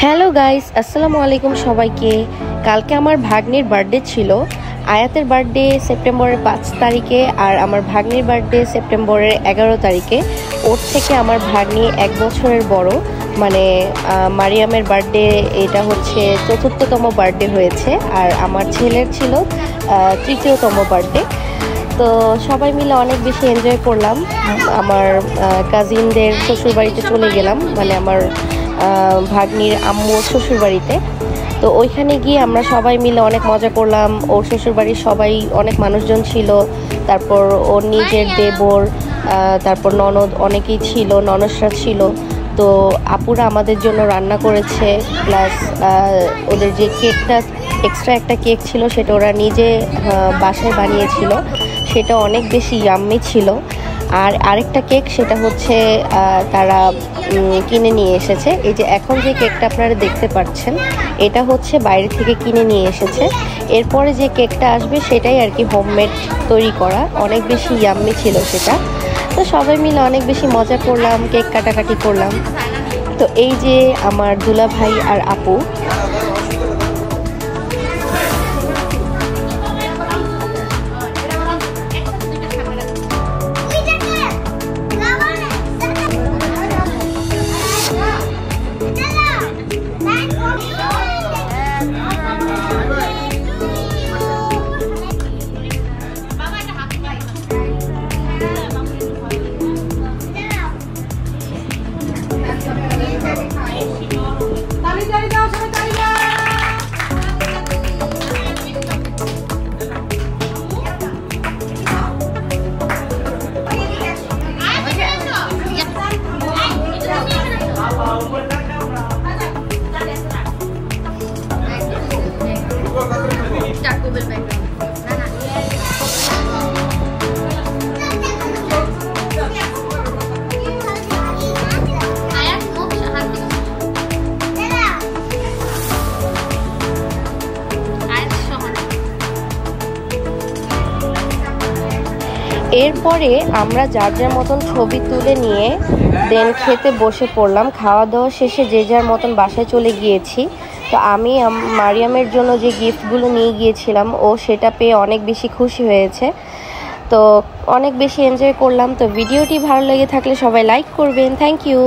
Hello guys, আসসালামু আলাইকুম সবাইকে। কালকে আমার ভাগ্নির বার্থডে ছিল। আয়াতের বার্থডে সেপ্টেম্বরের ৫ তারিখে আর আমার ভাগ্নির বার্থডে সেপ্টেম্বরের ১১ তারিখে। ওর থেকে আমার ভাগ্নি ১ বছরের বড়, মানে মারিয়ামের বার্থডে এটা হচ্ছে ৪র্থতম বার্থডে হয়েছে, আর আমার ছেলের ছিল ৩য়-তম বার্থডে। তো সবাই মিলে অনেক বেশি এনজয় করলাম। আমার কাজিনদের শ্বশুরবাড়িতে চলে গেলাম, মানে আমার ভাগ্নির আম্মুর শ্বশুরবাড়িতে। তো ওইখানে গিয়ে আমরা সবাই মিলে অনেক মজা করলাম। ওর শ্বশুরবাড়ির সবাই অনেক মানুষজন ছিল, তারপর ওর নিজের দেবর, তারপর ননদ অনেকেই ছিল, ননদরা ছিল। তো আপুরা আমাদের জন্য রান্না করেছে, প্লাস ওদের যে কেকটা, এক্সট্রা একটা কেক ছিল সেটা ওরা নিজে বাসায় বানিয়েছিল, সেটা অনেক বেশি ইয়াম্মি ছিল। আর আরেকটা কেক সেটা হচ্ছে তারা কিনে নিয়ে এসেছে। এই যে এখন যে কেকটা আপনারা দেখতে পাচ্ছেন, এটা হচ্ছে বাইরে থেকে কিনে নিয়ে এসেছে। এরপরে যে কেকটা আসবে সেটাই আর কি হোমমেড তৈরি করা, অনেক বেশি ইয়াম্মি ছিল সেটা। তো সবাই মিলে অনেক বেশি মজা করলাম, কেক কাটাকাটি করলাম। তো এই যে আমার দুলা ভাই আর আপু, এরপরে আমরা যার যার মতন ছবি তুলে নিয়ে দেন খেতে বসে পড়লাম। খাওয়া দাওয়া শেষে যে যার মতন বাসায় চলে গিয়েছি। তো আমি মারিয়ামের জন্য যে গিফটগুলো নিয়ে গিয়েছিলাম, ও সেটা পেয়ে অনেক বেশি খুশি হয়েছে। তো অনেক বেশি এনজয় করলাম। তো ভিডিওটি ভালো লেগে থাকলে সবাই লাইক করবেন। Thank you.